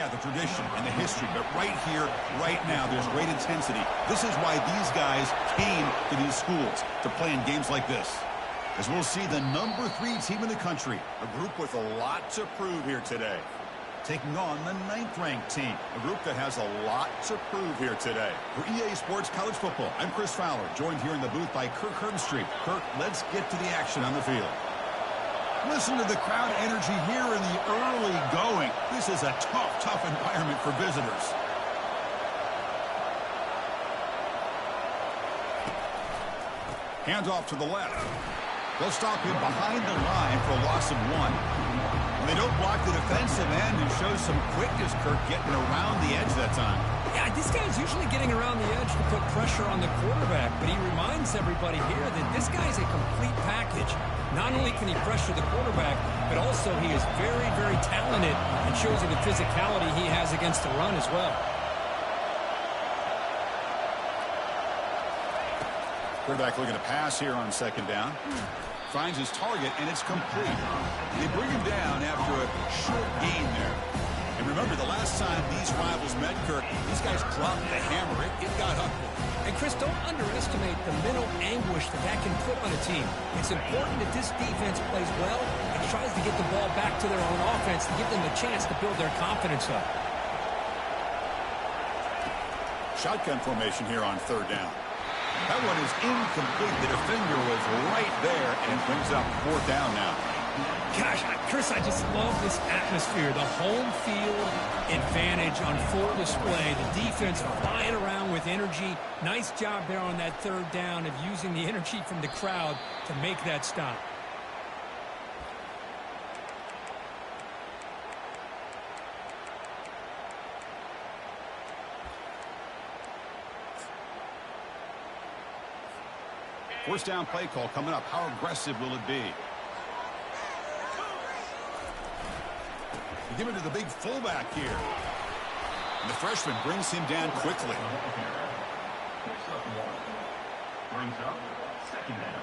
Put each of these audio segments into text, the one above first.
Yeah, the tradition and the history, but right here, right now, there's great intensity. This is why these guys came to these schools to play in games like this. As we'll see the number 3 team in the country, a group with a lot to prove here today. Taking on the 9th-ranked team, a group that has a lot to prove here today. For EA Sports College Football, I'm Chris Fowler, joined here in the booth by Kirk Herbstreit. Kirk, let's get to the action on the field. Listen to the crowd energy here in the early going. This is a tough environment for visitors. Hands off to the left. They'll stop him behind the line for a loss of 1. And they don't block the defensive end and show some quickness, Kirk, getting around the edge that time. Yeah, this guy's usually getting around the edge to put pressure on the quarterback, but he reminds everybody here that this guy's a complete package. Not only can he pressure the quarterback, but also he is very, very talented and shows you the physicality he has against the run as well. Quarterback looking to pass here on 2nd down. Finds his target, and it's complete. They bring him down after a short gain there. And remember, the last time these rivals met, Kirk, these guys dropped the hammer. It got ugly. And, Chris, don't underestimate the mental anguish that can put on a team. It's important that this defense plays well and tries to get the ball back to their own offense to give them a chance to build their confidence up. Shotgun formation here on 3rd down. That one is incomplete. The defender was right there, and it brings up 4th down now. Gosh, Chris, I just love this atmosphere. The home field advantage on full display. The defense flying around with energy. Nice job there on that 3rd down of using the energy from the crowd to make that stop. First down play call coming up. How aggressive will it be? They give it to the big fullback here. And the freshman brings him down quickly. Brings up 2nd down.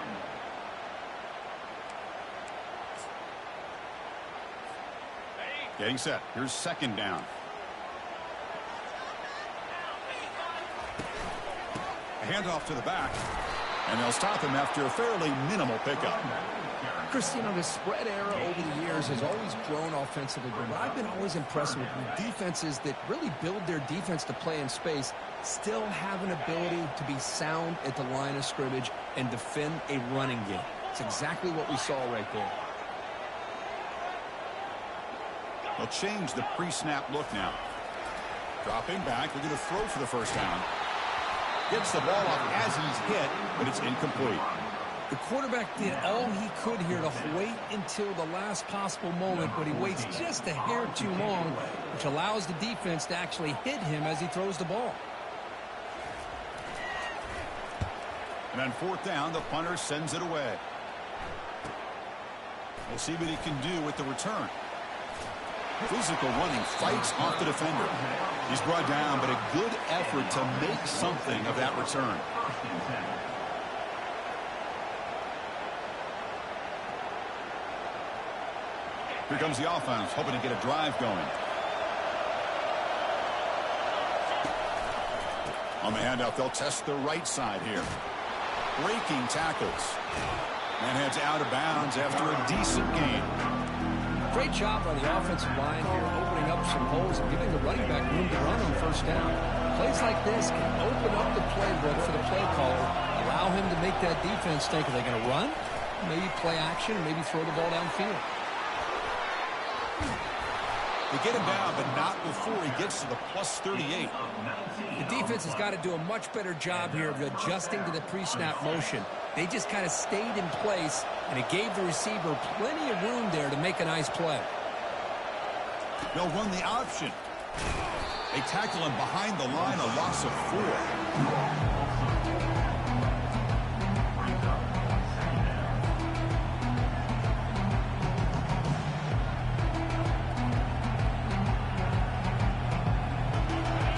Getting set. Here's 2nd down. A handoff to the back. And they'll stop him after a fairly minimal pickup. Chris, you know, the spread era over the years has always grown offensively, but what I've been always impressed with defenses that really build their defense to play in space still have an ability to be sound at the line of scrimmage and defend a running game. It's exactly what we saw right there. They'll change the pre-snap look now. Dropping back, they're going to throw for the 1st down. Gets the ball off as he's hit, but it's incomplete. The quarterback did all he could here to wait until the last possible moment, but he waits just a hair too long, which allows the defense to actually hit him as he throws the ball. And on 4th down, the punter sends it away. We'll see what he can do with the return. Physical running, fights off the defender. He's brought down, but a good effort to make something of that return. Here comes the offense, hoping to get a drive going. On the handoff, they'll test the right side here. Breaking tackles. And heads out of bounds after a decent gain. Great job on the offensive line here, opening up some holes and giving the running back room to run on 1st down. Plays like this can open up the playbook for the play caller, allow him to make that defense think, are they going to run? Maybe play action, maybe throw the ball downfield. They get him down, but not before he gets to the +38. The defense has got to do a much better job here of adjusting to the pre-snap motion. They just kind of stayed in place, and it gave the receiver plenty of room there to make a nice play. They'll run the option. They tackle him behind the line, a loss of 4.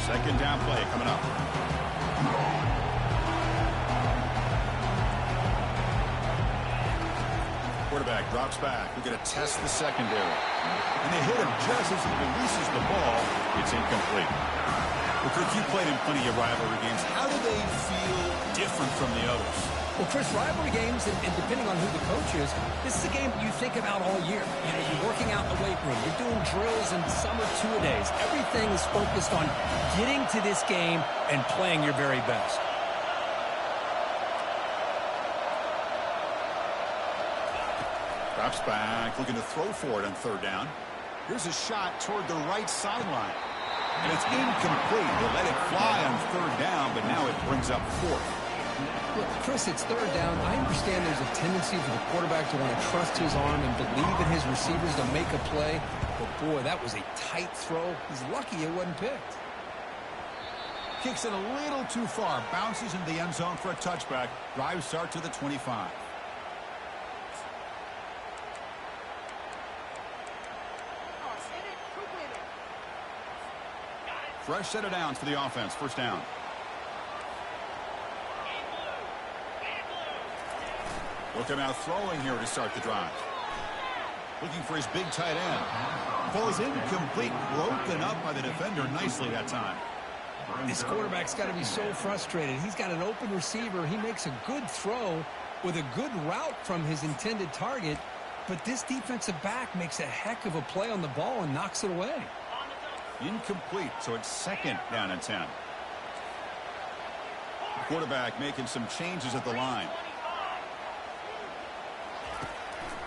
Second down play coming up. Quarterback drops back. We're going to test the secondary. And they hit him just as he releases the ball. It's incomplete. Well, Kirk, you played in plenty of rivalry games. How do they feel different from the others? Well, Chris, rivalry games, and depending on who the coach is, this is a game you think about all year. You know, you're working out in the weight room. You're doing drills and summer two-a-days. Everything is focused on getting to this game and playing your very best. Drops back, looking to throw for it on third down. Here's a shot toward the right sideline. And it's incomplete. They let it fly on third down, but now it brings up fourth. Look, Chris, it's third down. I understand there's a tendency for the quarterback to want to trust his arm and believe in his receivers to make a play. But, boy, that was a tight throw. He's lucky it wasn't picked. Kicks it a little too far. Bounces into the end zone for a touchback. Drive start to the 25. Fresh set of downs for the offense. First down. Looking out throwing here to start the drive. Looking for his big tight end. Falls incomplete. Broken up by the defender nicely that time. This quarterback's got to be so frustrated. He's got an open receiver. He makes a good throw with a good route from his intended target. But this defensive back makes a heck of a play on the ball and knocks it away. Incomplete, so it's second down and 10. Quarterback making some changes at the line.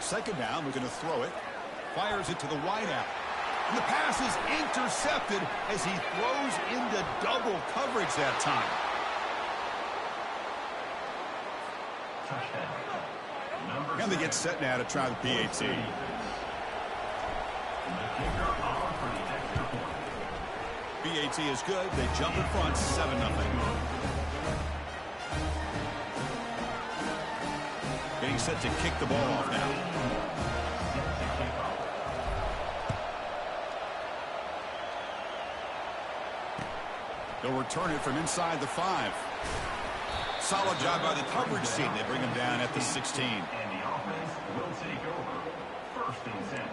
Second down, we're going to throw it. Fires it to the wideout. And the pass is intercepted as he throws into double coverage that time. And they get set now to try the PAT. PAT is good. They jump in front, 7-0. Getting set to kick the ball off now. They'll return it from inside the 5. Solid job by the coverage team. They bring him down at the 16. And the offense will take over. First and 10.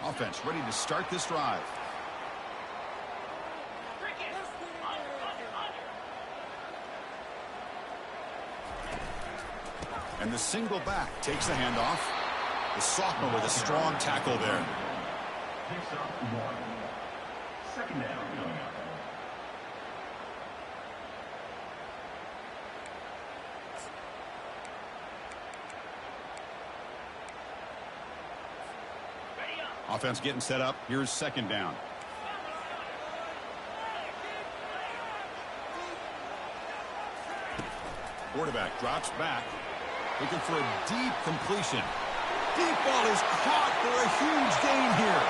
Offense ready to start this drive. And the single back takes the handoff. The sophomore with a strong tackle there. Picks up 1. Second down coming up. Offense getting set up. Here's second down. Quarterback drops back. Looking for a deep completion. Deep ball is caught for a huge gain here.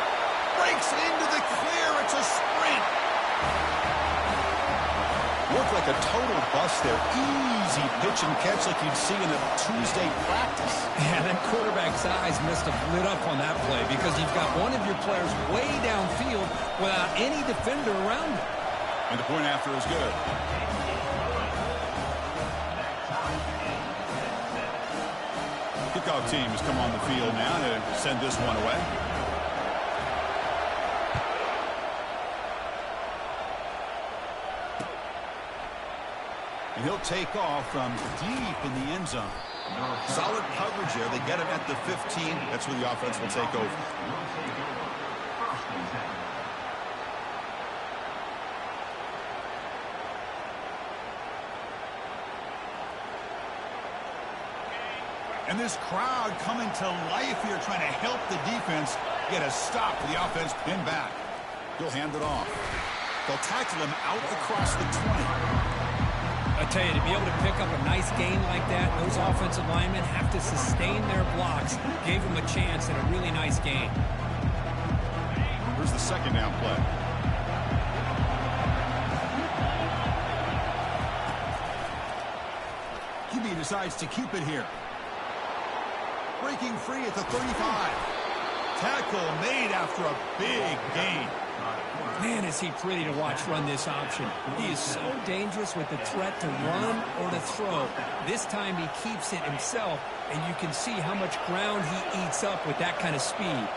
Breaks into the clear. It's a sprint. Looked like a total bust there. Easy pitch and catch like you'd see in a Tuesday practice. Yeah, that quarterback's eyes must have lit up on that play because you've got one of your players way downfield without any defender around him. And the point after is good. Kickoff team has come on the field now to send this one away. And he'll take off from deep in the end zone. Solid coverage there. They get him at the 15. That's where the offense will take over. And this crowd coming to life here, trying to help the defense get a stop for the offense pinned back. He'll hand it off. They'll tackle him out across the 20. I tell you, to be able to pick up a nice gain like that, those offensive linemen have to sustain their blocks. Gave them a chance at a really nice gain. Here's the second down play. QB decides to keep it here. Breaking free at the 35. Tackle made after a big gain. Man, is he pretty to watch run this option. He is so dangerous with the threat to run or to throw. This time he keeps it himself, and you can see how much ground he eats up with that kind of speed.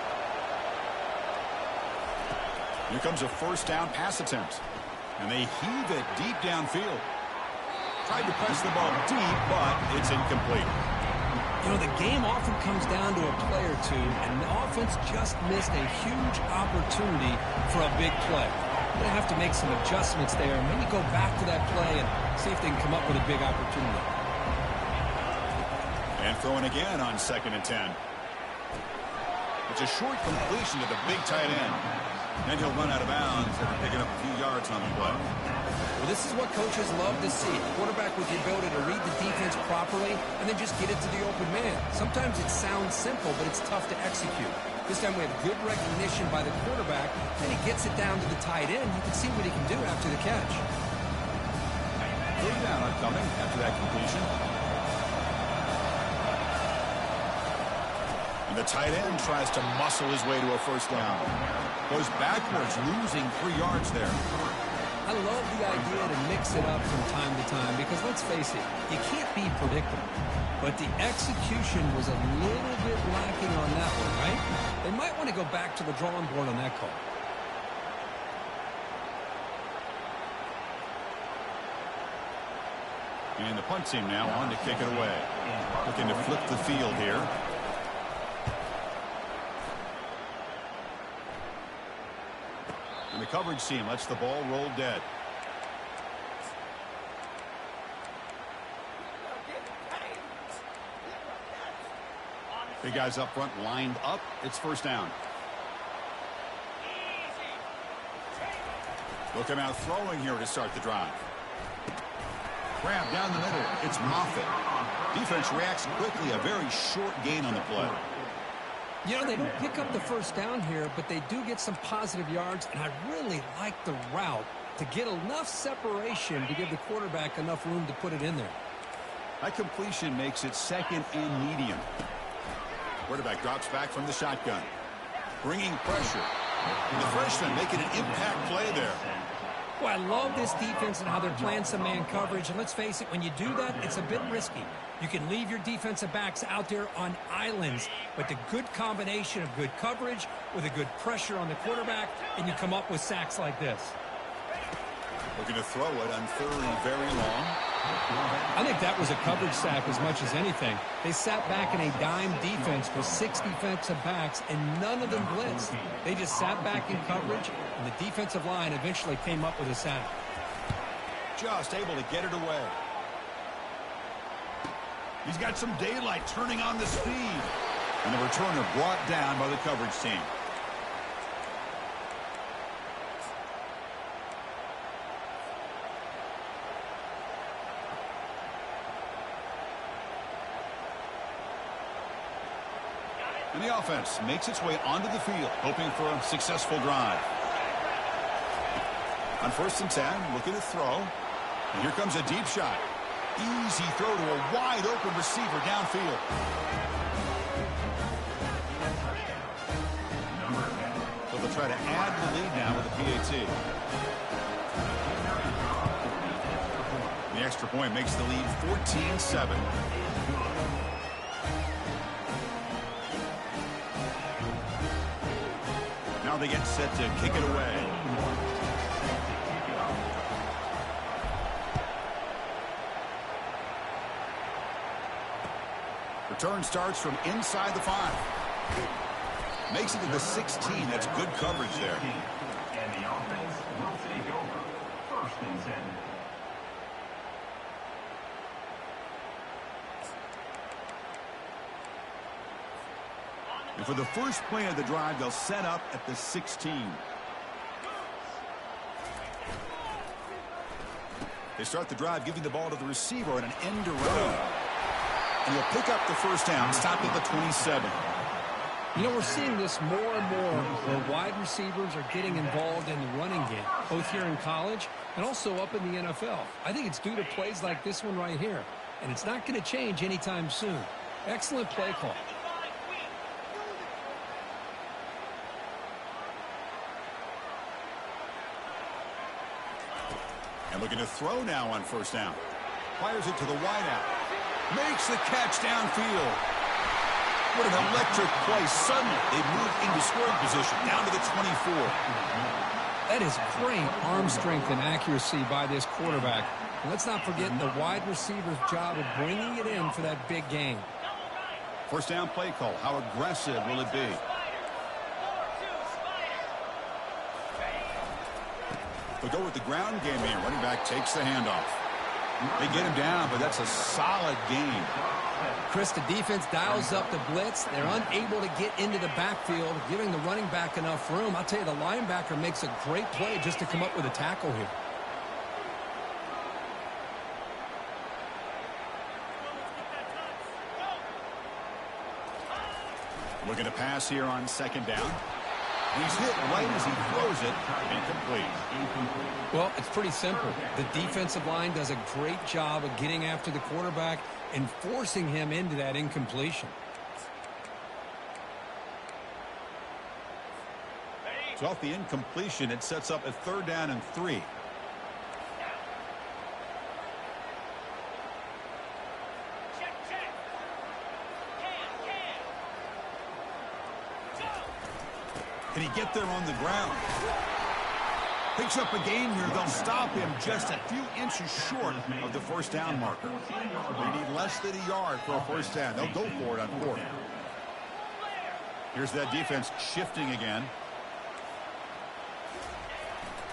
Here comes a first down pass attempt. And they heave it deep downfield. Tried to press the ball deep, but it's incomplete. You know, the game often comes down to a play or two, and the offense just missed a huge opportunity for a big play. They have to make some adjustments there, and maybe go back to that play and see if they can come up with a big opportunity. And throwing again on 2nd and 10. It's a short completion to the big tight end. And he'll run out of bounds after picking up a few yards on the play. Well, this is what coaches love to see. A quarterback with the ability to read the defense properly and then just get it to the open man. Sometimes it sounds simple, but it's tough to execute. This time we have good recognition by the quarterback, and he gets it down to the tight end. You can see what he can do after the catch. 3rd down upcoming after that completion. And the tight end tries to muscle his way to a first down. Goes backwards, losing 3 yards there. I love the idea to mix it up from time to time because, let's face it, you can't be predictable. But the execution was a little bit lacking on that one, right? They might want to go back to the drawing board on that call. And the punt team now on to kick it away. Looking to flip the field here. And the coverage team lets the ball roll dead. Big guys up front lined up. It's first down. Look him out throwing here to start the drive. Grab down the middle. It's Moffitt. Defense reacts quickly. A very short gain on the play. You know, they don't pick up the first down here, but they do get some positive yards, and I really like the route to get enough separation to give the quarterback enough room to put it in there. That completion makes it 2nd and medium. Quarterback drops back from the shotgun. Bringing pressure. And the freshman making an impact play there. Well, I love this defense and how they're playing some man coverage. And let's face it, when you do that, it's a bit risky. You can leave your defensive backs out there on islands, but the good combination of good coverage with a good pressure on the quarterback, and you come up with sacks like this. Looking to throw it on 3rd and very long. I think that was a coverage sack as much as anything. They sat back in a dime defense with 6 defensive backs, and none of them blitzed. They just sat back in coverage, and the defensive line eventually came up with a sack. Just able to get it away. He's got some daylight turning on the speed. And the returner brought down by the coverage team. And the offense makes its way onto the field, hoping for a successful drive. On 1st and 10, looking to throw. And here comes a deep shot. Easy throw to a wide-open receiver downfield. So they'll try to add the lead now with a PAT. The extra point makes the lead 14-7. Now they get set to kick it away. Return starts from inside the 5. Makes it to the 16. That's good coverage there. And the offense will take over. 1st and 10. And for the first play of the drive, they'll set up at the 16. They start the drive giving the ball to the receiver on an end around. And he'll pick up the first down, stop at the 27. You know, we're seeing this more and more where wide receivers are getting involved in the running game, both here in college and also up in the NFL. I think it's due to plays like this one right here, and it's not going to change anytime soon. Excellent play call. And looking to throw now on first down. Fires it to the wideout. Makes the catch downfield. What an electric play. Suddenly, they move into scoring position, down to the 24. That is great arm strength and accuracy by this quarterback. And let's not forget the wide receiver's job of bringing it in for that big gain. First down play call. How aggressive will it be? They'll go with the ground game here. Running back takes the handoff. They get him down, but that's a solid gain. Chris, the defense dials up the blitz. They're unable to get into the backfield, giving the running back enough room. I'll tell you, the linebacker makes a great play just to come up with a tackle here. Looking to pass here on second down. He's hit right as he throws it. Incomplete. Well, it's pretty simple. The defensive line does a great job of getting after the quarterback and forcing him into that incompletion. So off the incompletion, it sets up a 3rd down and 3. Can he get there on the ground? Picks up a gain here. They'll stop him just a few inches short of the first down marker. They need less than a yard for a first down. They'll go for it on 4th. Here's that defense shifting again.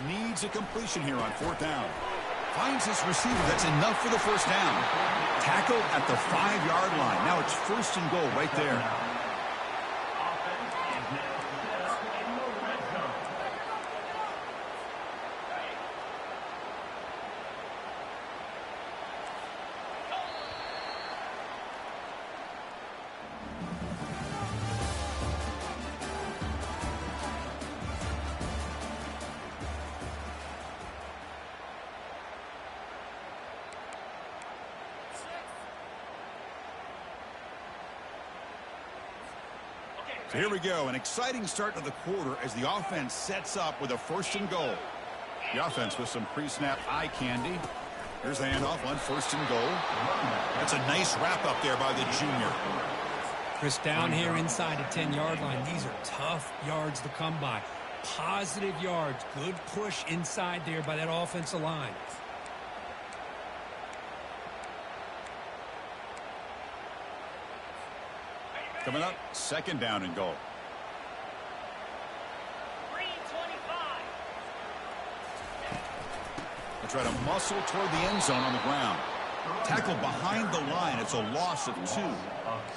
Needs a completion here on 4th down. Finds his receiver. That's enough for the first down. Tackle at the 5-yard line. Now it's 1st and goal right there. So here we go, an exciting start to the quarter as the offense sets up with a 1st and goal. The offense with some pre-snap eye candy. Here's the handoff on 1st and goal. That's a nice wrap up there by the junior. Chris, down here inside the 10-yard line, these are tough yards to come by. Positive yards, good push inside there by that offensive line. Coming up, 2nd down and goal. They'll try to muscle toward the end zone on the ground. Tackle behind the line. It's a loss of 2.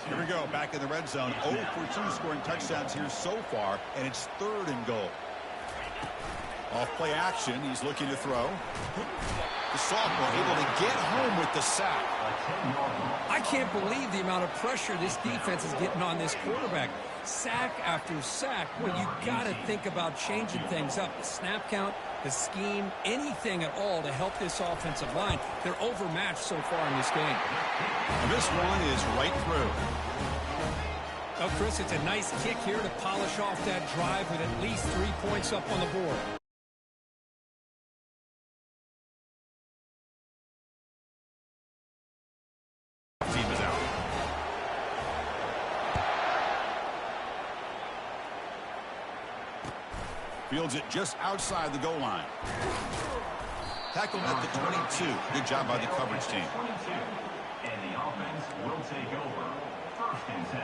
Here we go, back in the red zone. 0 for 2 scoring touchdowns here so far, and it's 3rd and goal. Off play action, he's looking to throw. The sophomore able to get home with the sack. I can't believe the amount of pressure this defense is getting on this quarterback. Sack after sack. Well, you got to think about changing things up. The snap count, the scheme, anything at all to help this offensive line. They're overmatched so far in this game. And this one is right through. Well, Chris, it's a nice kick here to polish off that drive with at least 3 points up on the board. Team is out. Fields it just outside the goal line. Tackled at the 22. Good job by the coverage team. And the offense will take over. 1st and 10.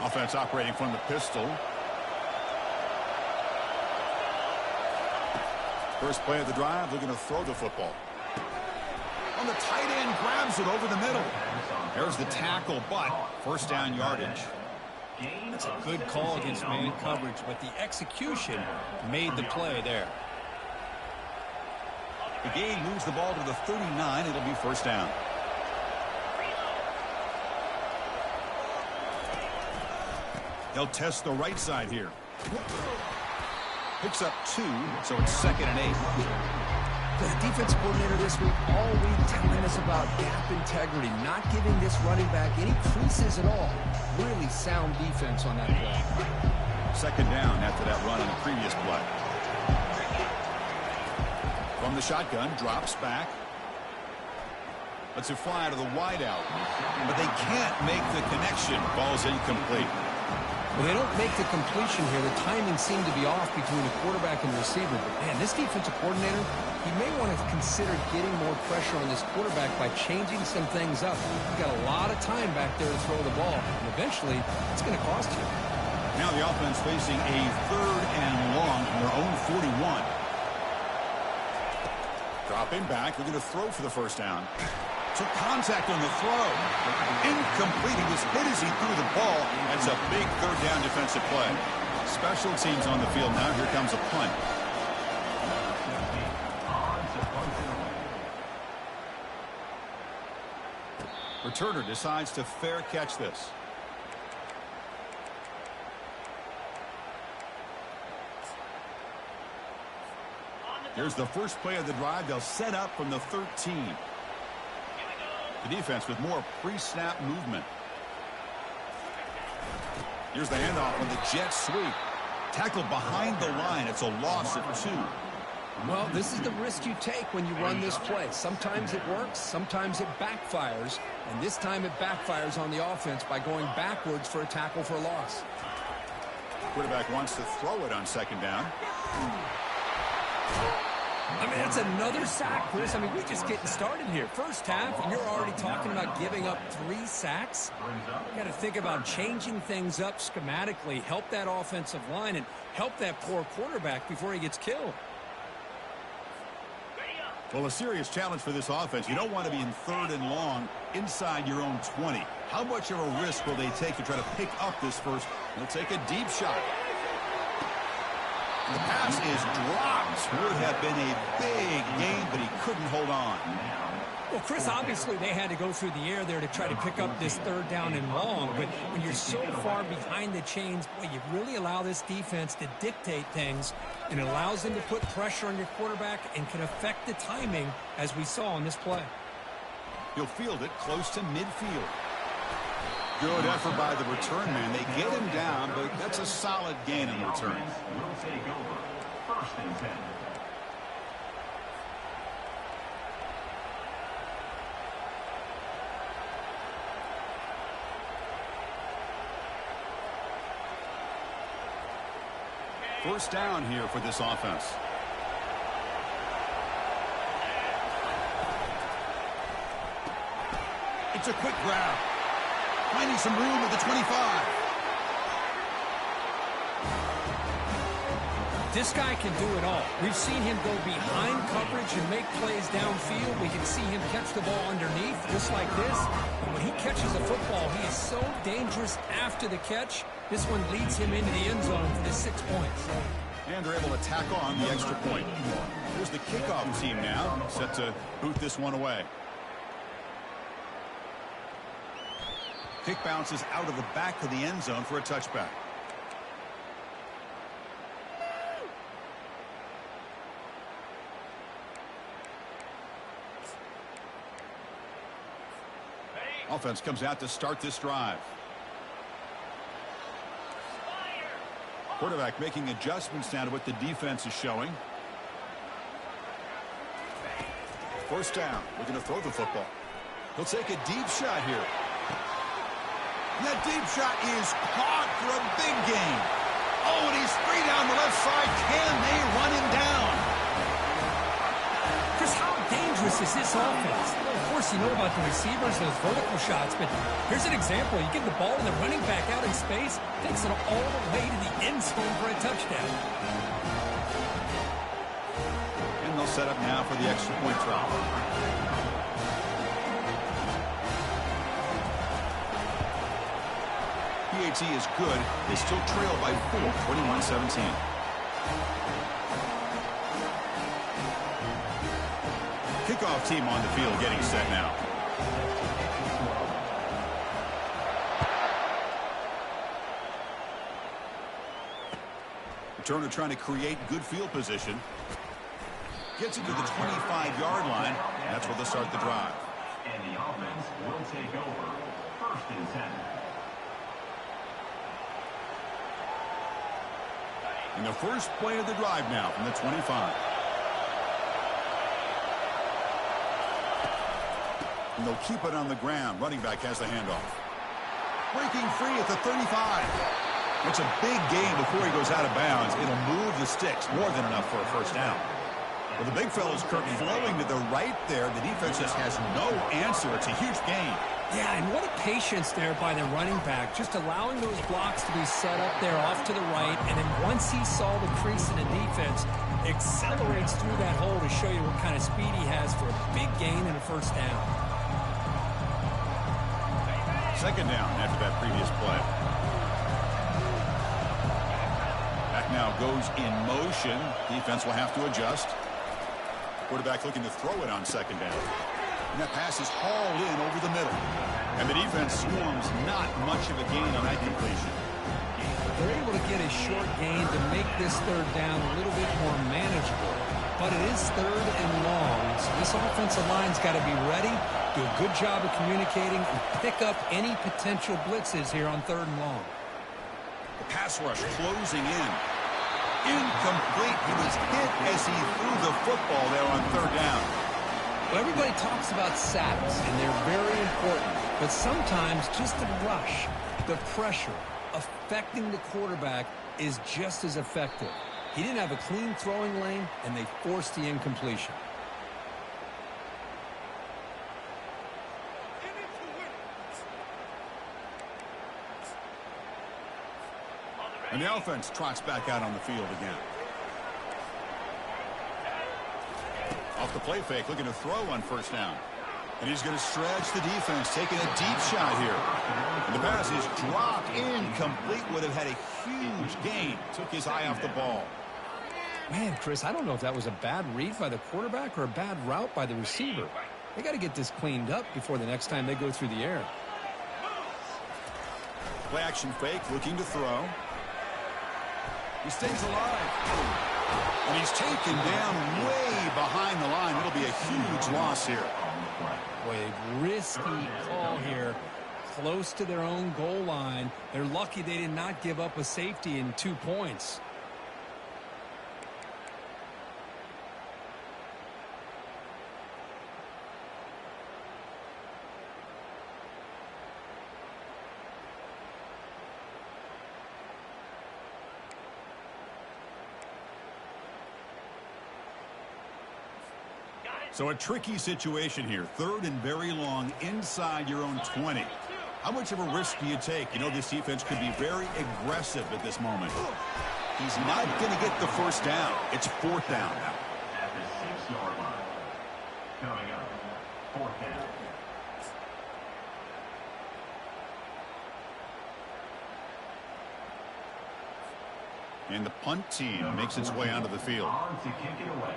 Offense operating from the pistol. First play of the drive, looking to throw the football. On the tight end, grabs it over the middle. There's the tackle, but 1st down yardage. That's a good call against man coverage, but the execution made the play there. The gain moves the ball to the 39. It'll be 1st down. They'll test the right side here. Picks up 2, so it's 2nd and 8. The defense coordinator this week all week telling us about gap integrity, not giving this running back any creases at all. Really sound defense on that play. 2nd down after that run on the previous play. From the shotgun, drops back. Lets it fly to the wideout. But they can't make the connection. Ball's incomplete. Well, they don't make the completion here. The timing seemed to be off between the quarterback and the receiver. But, man, this defensive coordinator, he may want to consider getting more pressure on this quarterback by changing some things up. You've got a lot of time back there to throw the ball. And eventually, it's going to cost you. Now the offense facing a 3rd and long from their own 41. Dropping back. They're going to throw for the first down. Took contact on the throw. Incomplete. He was hit as he threw the ball. That's a big 3rd down defensive play. Special teams on the field now. Here comes a punt. Returner decides to fair catch this. Here's the first play of the drive. They'll set up from the 13. The defense with more pre-snap movement. Here's the handoff on the jet sweep. Tackled behind the line. It's a loss of 2. Well, this is the risk you take when you run this play. Sometimes it works, sometimes it backfires, and this time it backfires on the offense by going backwards for a tackle for a loss. Quarterback wants to throw it on 2nd down. I mean, that's another sack, Chris. I mean, we're just getting started here. First half, and you're already talking about giving up 3 sacks. You got to think about changing things up schematically, help that offensive line, and help that poor quarterback before he gets killed. Well, a serious challenge for this offense. You don't want to be in 3rd and long inside your own 20. How much of a risk will they take to try to pick up this first? They'll take a deep shot. The pass is dropped. Would have been a big gain, but he couldn't hold on. Well, Chris, obviously they had to go through the air there to try to pick up this 3rd down and long, but when you're so far behind the chains, boy, you really allow this defense to dictate things, and it allows them to put pressure on your quarterback and can affect the timing, as we saw on this play. He'll field it close to midfield. Good effort by the return man. They get him down, but that's a solid gain in return. Will take over. 1st and 10. First down here for this offense. It's a quick grab. Finding some room at the 25. This guy can do it all. We've seen him go behind coverage and make plays downfield. We can see him catch the ball underneath, just like this. And when he catches a football, he is so dangerous after the catch. This one leads him into the end zone for the 6 points. And they're able to tack on the extra point. Here's the kickoff team now, set to boot this one away. Kick bounces out of the back of the end zone for a touchback. Offense comes out to start this drive. Quarterback making adjustments now to what the defense is showing. First down. Looking to throw the football. He'll take a deep shot here. And that deep shot is caught for a big gain. Oh, and he's free down the left side. Can they run him down? Chris, how dangerous is this offense? Well, of course, you know about the receivers, those vertical shots, but here's an example. You give the ball to the running back out in space, takes it all the way to the end zone for a touchdown. And they'll set up now for the extra point try. PAT is good. They still trail by 4, 21-17. Kickoff team on the field getting set now. Returner trying to create good field position. Gets it to the 25-yard line. That's where they'll start the drive. And the offense will take over. 1st and 10. And the first play of the drive now from the 25. And they'll keep it on the ground. Running back has the handoff. Breaking free at the 35. It's a big gain before he goes out of bounds. It'll move the sticks. More than enough for a first down. Well, the big fella's Kirk flowing to the right there. The defense just has no answer. It's a huge gain. Yeah, and what a patience there by the running back. Just allowing those blocks to be set up there off to the right. And then once he saw the crease in the defense, accelerates through that hole to show you what kind of speed he has for a big gain and a first down. Second down after that previous play. Back now goes in motion. Defense will have to adjust. Quarterback looking to throw it on second down. And that pass is hauled in over the middle. And the defense swarms not much of a gain on that completion. They're able to get a short gain to make this third down a little bit more manageable. But it is third and long, so this offensive line's got to be ready, do a good job of communicating, and pick up any potential blitzes here on third and long. The pass rush closing in. Incomplete. He was hit as he threw the football there on third down. Well, everybody talks about sacks, and they're very important. But sometimes just the rush, the pressure, affecting the quarterback is just as effective. He didn't have a clean throwing lane, and they forced the incompletion. And the offense trots back out on the field again. Off the play fake, looking to throw on first down. And he's going to stretch the defense, taking a deep shot here. And the pass is dropped incomplete. Would have had a huge gain. Took his eye off the ball. Man, Chris, I don't know if that was a bad read by the quarterback or a bad route by the receiver. They got to get this cleaned up before the next time they go through the air. Play action fake, looking to throw. He stays alive. And he's taken down way behind the line. It'll be a huge loss here. Boy, a risky call here. Close to their own goal line. They're lucky they did not give up a safety in 2 points. So a tricky situation here. Third and very long inside your own 20. How much of a risk do you take? You know, this defense could be very aggressive at this moment. He's not going to get the first down. It's fourth down. At the 6-yard line. Coming up, fourth down. And the punt team makes its way onto the field. On to kick it away.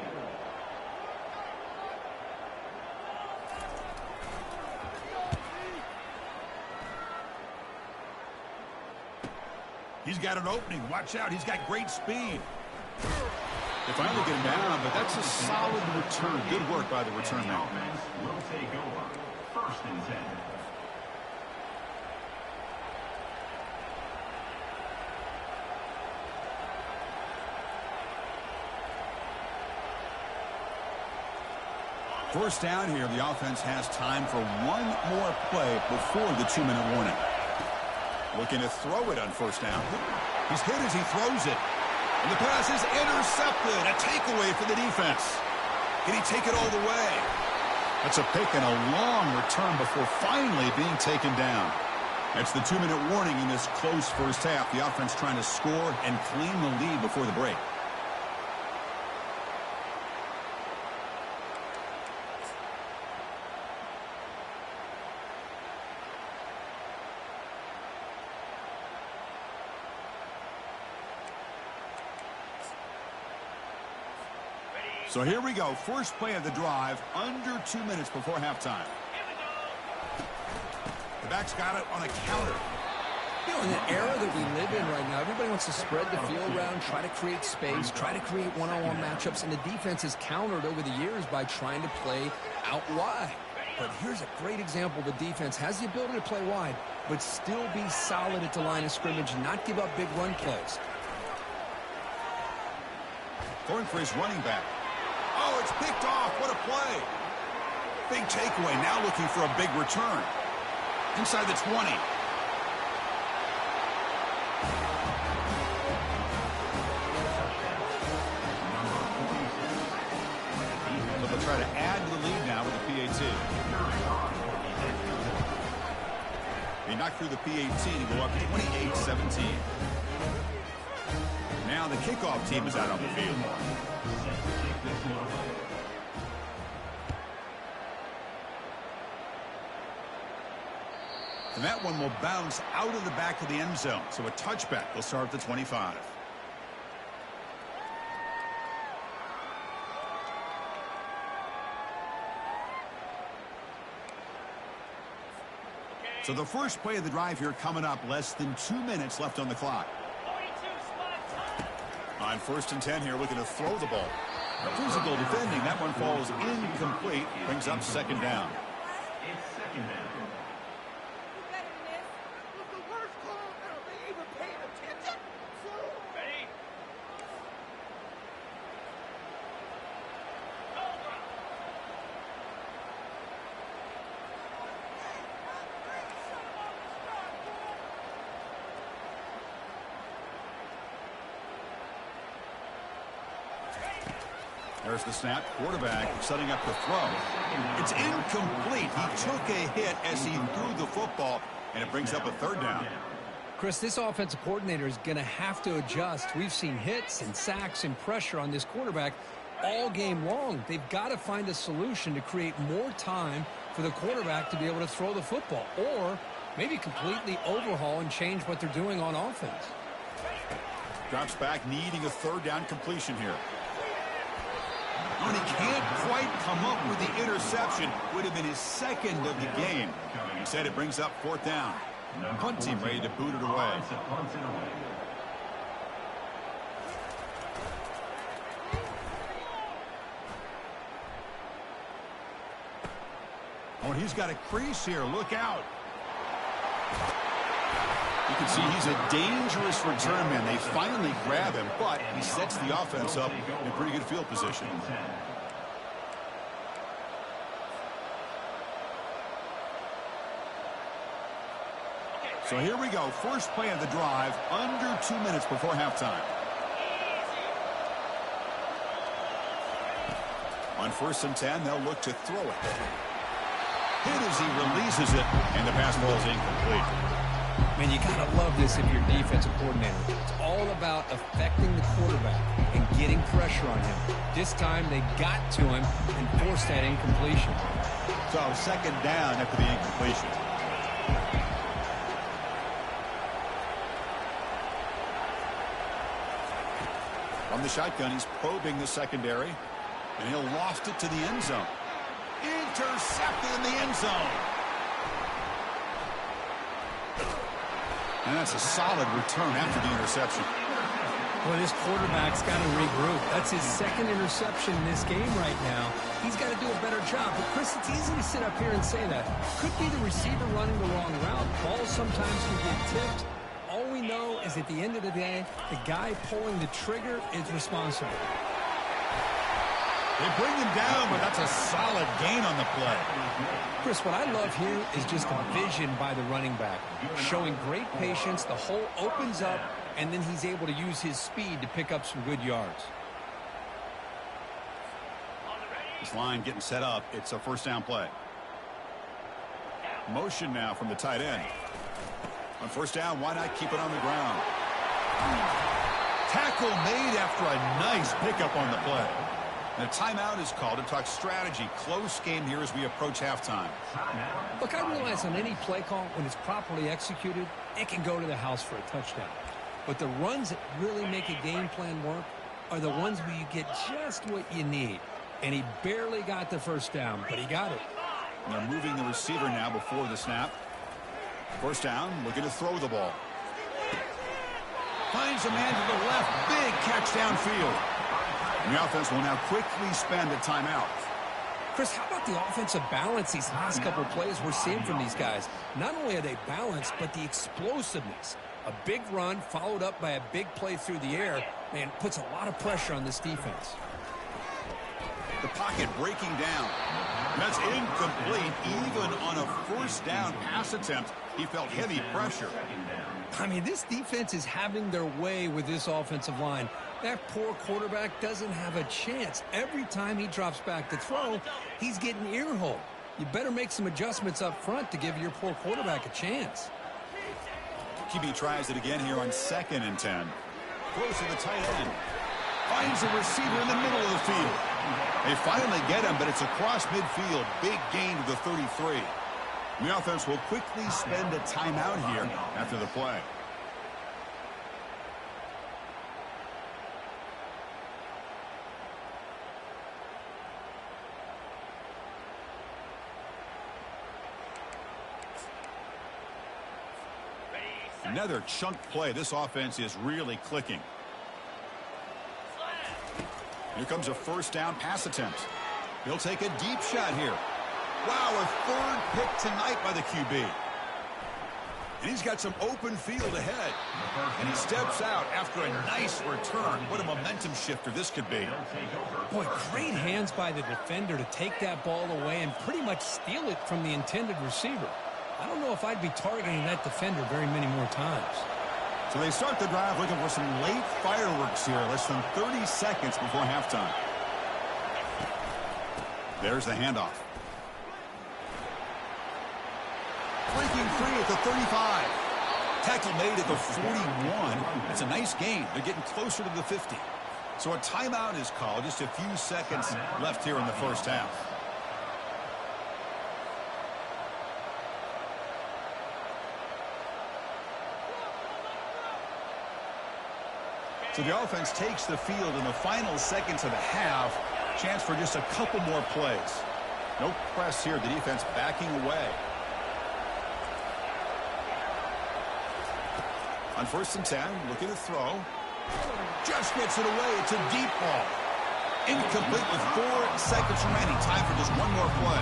He's got an opening. Watch out. He's got great speed. They finally get him down, but that's a solid return. Good work by the return man. Offense will take over. First and 10. First down here, the offense has time for one more play before the 2-minute warning. Looking to throw it on first down. He's hit as he throws it. And the pass is intercepted. A takeaway for the defense. Can he take it all the way? That's a pick and a long return before finally being taken down. That's the 2-minute warning in this close first half. The offense trying to score and claim the lead before the break. So here we go. First play of the drive, under 2 minutes before halftime. The back's got it on a counter. You know, in the era that we live in right now, everybody wants to spread the field around, try to create space, try to create one-on-one matchups, and the defense has countered over the years by trying to play out wide. But here's a great example. The defense has the ability to play wide, but still be solid at the line of scrimmage and not give up big run plays. Going for his running back. Oh, it's picked off. What a play. Big takeaway, now looking for a big return. Inside the 20. So they'll try to add to the lead now with the PAT. They knock through the PAT and go up 28-17. Now the kickoff team is out on the field. And that one will bounce out of the back of the end zone. So a touchback will start at the 25. So the first play of the drive here coming up, less than 2 minutes left on the clock. On 1st and 10 here, looking to throw the ball. Physical defending, that one falls incomplete, brings up 2nd down. It's 2nd down. There's the snap. Quarterback setting up the throw. It's incomplete. He took a hit as he threw the football, and it brings up a 3rd down. Chris, this offensive coordinator is going to have to adjust. We've seen hits and sacks and pressure on this quarterback all game long. They've got to find a solution to create more time for the quarterback to be able to throw the football, or maybe completely overhaul and change what they're doing on offense. Drops back, needing a 3rd down completion here. When he can't quite come up with the interception, would have been his 2nd of the game. Instead, it brings up 4th down. Punt team ready to boot it away. Oh, and he's got a crease here. Look out. You can see he's a dangerous return man. They finally grab him, but he sets the offense up in pretty good field position. So here we go. First play of the drive, under 2 minutes before halftime. On 1st and 10, they'll look to throw it. Hit as he releases it, and the pass ball is incomplete. Man, you got to love this if you're a defensive coordinator. It's all about affecting the quarterback and getting pressure on him. This time, they got to him and forced that incompletion. So 2nd down after the incompletion. From the shotgun, he's probing the secondary, and he'll loft it to the end zone. Intercepted in the end zone. And that's a solid return after the interception. Well, this quarterback's got to regroup. That's his 2nd interception in this game right now. He's got to do a better job. But, Chris, it's easy to sit up here and say that. Could be the receiver running the wrong route. Balls sometimes can get tipped. All we know is at the end of the day, the guy pulling the trigger is responsible. They bring him down, but that's a solid gain on the play. Chris, what I love here is just the vision by the running back. Showing great patience, the hole opens up, and then he's able to use his speed to pick up some good yards. This line getting set up. It's a 1st down play. Motion now from the tight end. On 1st down, why not keep it on the ground? Tackle made after a nice pickup on the play. And a timeout is called to talk strategy. Close game here as we approach halftime. Look, I realize on any play call, when it's properly executed, it can go to the house for a touchdown. But the runs that really make a game plan work are the ones where you get just what you need. And he barely got the 1st down, but he got it. And they're moving the receiver now before the snap. 1st down, looking to throw the ball. Finds a man to the left. Big catch downfield. And the offense will now quickly spend a timeout. Chris, how about the offensive balance these last couple of plays we're seeing from these guys? Not only are they balanced, but the explosiveness. A big run followed up by a big play through the air, man, puts a lot of pressure on this defense. The pocket breaking down. And That's incomplete. Even on a first down pass attempt, he felt heavy pressure. I mean, this defense is having their way with this offensive line. That poor quarterback doesn't have a chance. Every time he drops back to throw, he's getting earholed. You better make some adjustments up front to give your poor quarterback a chance. QB tries it again here on 2nd and 10. Throws to the tight end. Finds a receiver in the middle of the field. They finally get him, but it's across midfield. Big gain to the 33. The offense will quickly spend a timeout here after the play. Another chunk play. This offense is really clicking. Here comes a first down pass attempt. He'll take a deep shot here. Wow, a third pick tonight by the QB. And he's got some open field ahead. And he steps out after a nice return. What a momentum shifter this could be. Boy, great hands by the defender to take that ball away and pretty much steal it from the intended receiver. I don't know if I'd be targeting that defender very many more times. So they start the drive looking for some late fireworks here, less than 30 seconds before halftime. There's the handoff. Breaking free at the 35. Tackle made at the 41. That's a nice gain. They're getting closer to the 50. So a timeout is called. Just a few seconds left here in the first half. So the offense takes the field in the final seconds of the half. Chance for just a couple more plays. No press here. The defense backing away. On 1st and 10, looking to throw. Just gets it away. It's a deep ball. Incomplete with 4 seconds remaining. Time for just one more play.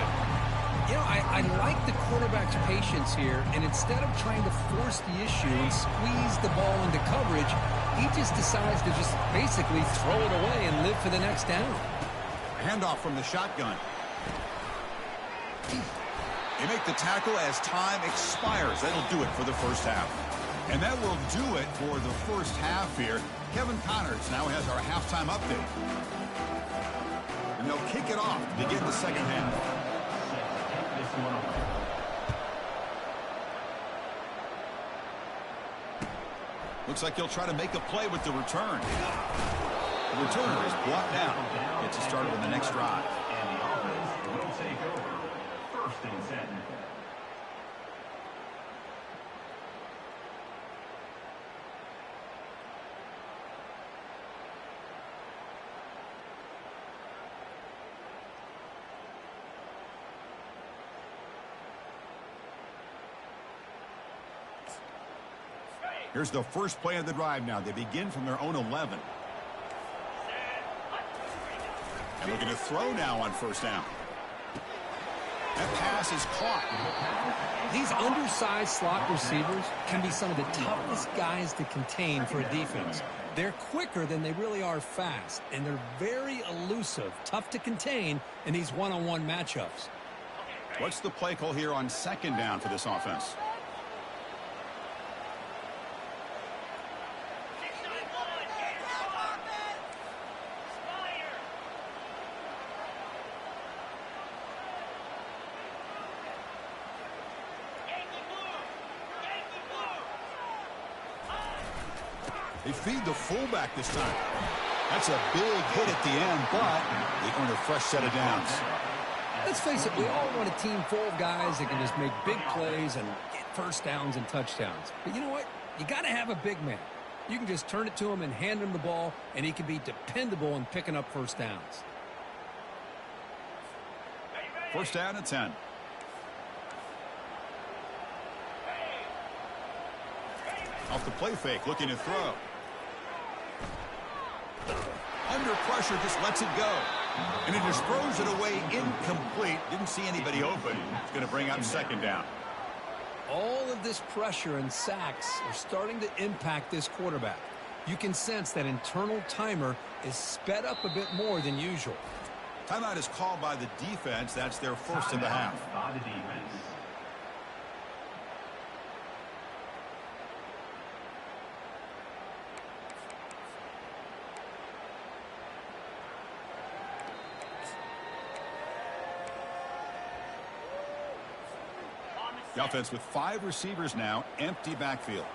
You know, I like the quarterback's patience here, and instead of trying to force the issue and squeeze the ball into coverage, he just decides to just basically throw it away and live for the next down. Handoff from the shotgun. They make the tackle as time expires. That'll do it for the first half. And that will do it for the first half here. Kevin Connors now has our halftime update. And they'll kick it off to begin the second half. Looks like he'll try to make a play with the return. The returner is blocked down. Gets us started on the next drive. And the offense will take over. 1st and 10. Here's the first play of the drive now. They begin from their own 11. And looking to throw now on 1st down. That pass is caught. These undersized slot receivers can be some of the toughest guys to contain for a defense. They're quicker than they really are fast, and they're very elusive, tough to contain in these one-on-one matchups. What's the play call here on 2nd down for this offense? They feed the fullback this time. That's a big hit at the end, but they earn a fresh set of downs. Let's face it, we all want a team full of guys that can just make big plays and get first downs and touchdowns. But you know what? You got to have a big man. You can just turn it to him and hand him the ball, and he can be dependable in picking up first downs. 1st down and 10. Off the play fake, looking to throw. Under pressure, just lets it go. And he just throws it away incomplete. Didn't see anybody open. It's going to bring up 2nd down. All of this pressure and sacks are starting to impact this quarterback. You can sense that internal timer is sped up a bit more than usual. Timeout is called by the defense. That's their first of the half. By the defense. The offense with 5 receivers now, empty backfield.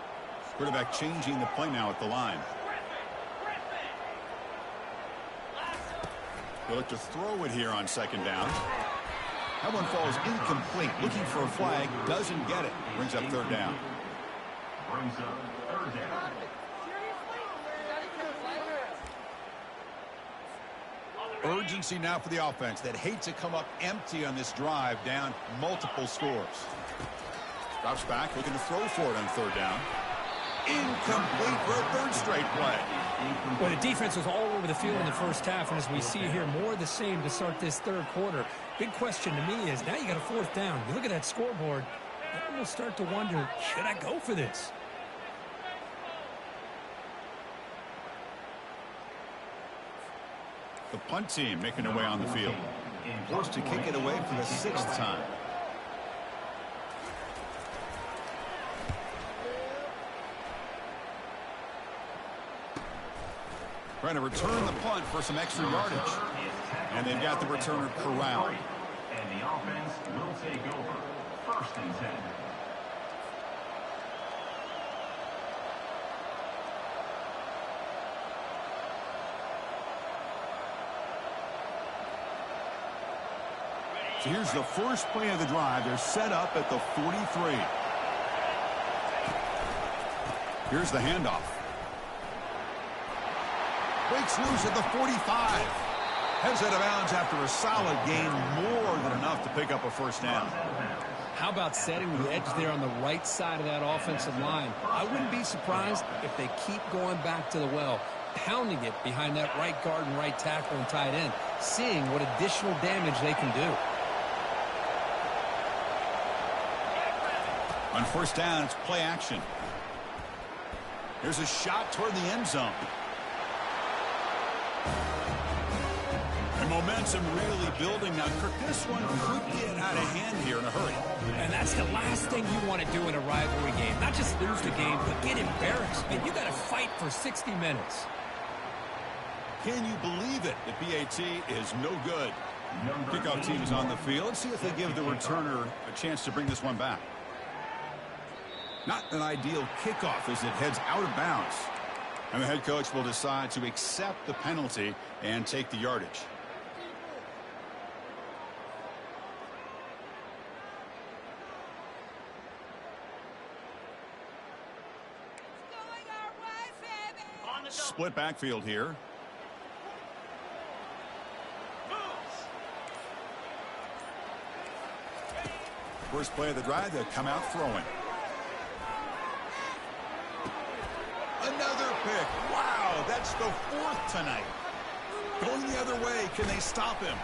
Quarterback changing the play now at the line. They look to throw it here on second down. That one falls incomplete. Looking for a flag, doesn't get it. Brings up third down. Brings up third down. Urgency now for the offense that hates to come up empty on this drive, down multiple scores. Drops back, looking to throw for it on third down. Incomplete for a third straight play. Well, the defense was all over the field in the first half, and as we see here, more of the same to start this third quarter. Big question to me is, now you got a fourth down. You look at that scoreboard, you almost start to wonder, should I go for this? The punt team making their way on the field. Forced to kick it away for the 6th time. Trying to return the punt for some extra yardage. And they've got the returner corralled. And the offense will take over. 1st and 10. So here's the first play of the drive. They're set up at the 43. Here's the handoff. Breaks loose at the 45. Heads out of bounds after a solid gain, more than enough to pick up a first down. How about setting the edge there on the right side of that offensive line? I wouldn't be surprised if they keep going back to the well, pounding it behind that right guard and right tackle and tight end, seeing what additional damage they can do. On first down, it's play action. Here's a shot toward the end zone. And momentum really building now. Kirk, this one could get out of hand here in a hurry. And that's the last thing you want to do in a rivalry game. Not just lose the game, but get embarrassed. And you got to fight for 60 minutes. Can you believe it? The BAT is no good. Kickoff team is on the field. Let's see if they give the returner a chance to bring this one back. Not an ideal kickoff as it heads out of bounds. And the head coach will decide to accept the penalty and take the yardage. Split backfield here. First play of the drive, they'll come out throwing. Another pick. Wow, that's the 4th tonight. Going the other way, can they stop him?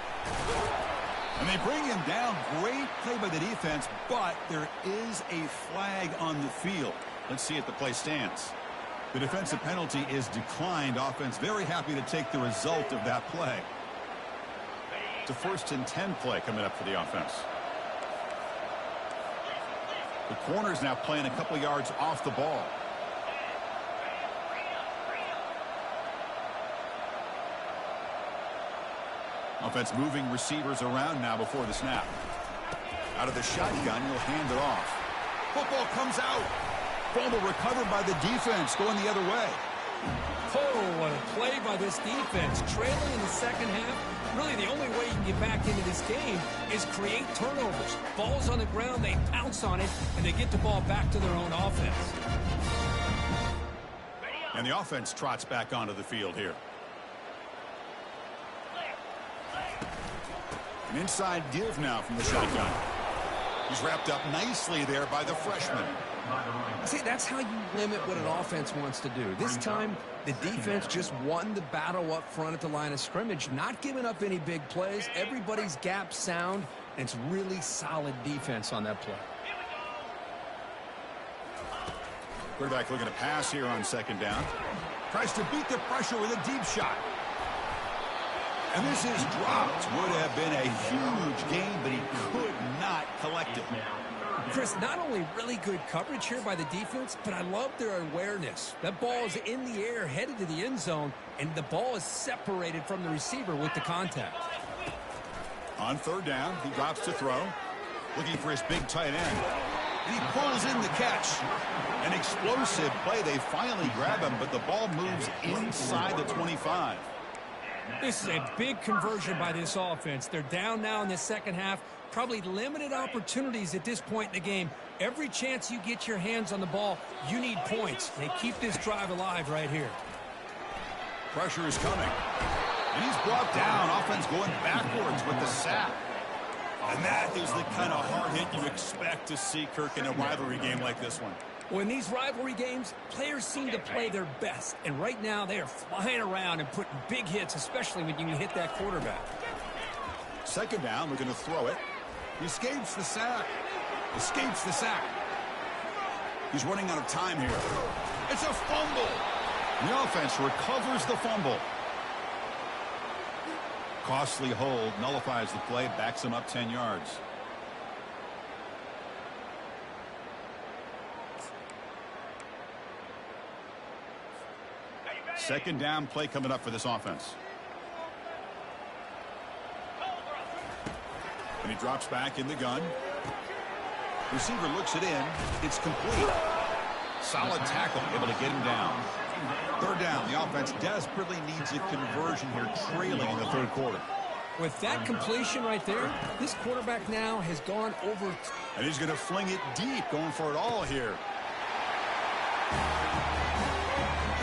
And they bring him down. Great play by the defense, but there is a flag on the field. Let's see if the play stands. The defensive penalty is declined. Offense very happy to take the result of that play. It's a 1st and 10 play coming up for the offense. The corner's now playing a couple yards off the ball. Offense moving receivers around now before the snap. Out of the shotgun, he'll hand it off. Football comes out. Fumble recovered by the defense, going the other way. Oh, what a play by this defense. Trailing in the second half, really the only way you can get back into this game is create turnovers. Ball's on the ground, they pounce on it, and they get the ball back to their own offense. And the offense trots back onto the field here. An inside give now from the shotgun. He's wrapped up nicely there by the freshman. See, that's how you limit what an offense wants to do. This time, the defense just won the battle up front at the line of scrimmage, not giving up any big plays. Everybody's gap sound, and it's really solid defense on that play. Quarterback looking to pass here on second down. Tries to beat the pressure with a deep shot. And this is dropped. Would have been a huge gain, but he could not collect it. Chris, not only really good coverage here by the defense, but I love their awareness. That ball is in the air, headed to the end zone, and the ball is separated from the receiver with the contact. On third down, he drops to throw, looking for his big tight end. And he pulls in the catch. An explosive play. They finally grab him, but the ball moves inside the 25. This is a big conversion by this offense. They're down now in the second half. Probably limited opportunities at this point in the game. Every chance you get your hands on the ball, you need points. They keep this drive alive right here. Pressure is coming. And he's brought down. Offense going backwards with the sack. And that is the kind of hard hit you expect to see, Kirk, in a rivalry game like this one. Well, in these rivalry games, players seem to play their best. And right now, they are flying around and putting big hits, especially when you can hit that quarterback. Second down, we're going to throw it. He escapes the sack. Escapes the sack. He's running out of time here. It's a fumble. The offense recovers the fumble. Costly hold, nullifies the play, backs him up 10 yards. Second down play coming up for this offense. And he drops back in the gun. Receiver looks it in. It's complete. Solid tackle, able to get him down. Third down, the offense desperately needs a conversion here, trailing in the third quarter. With that completion right there, this quarterback now has gone over. And he's going to fling it deep, going for it all here.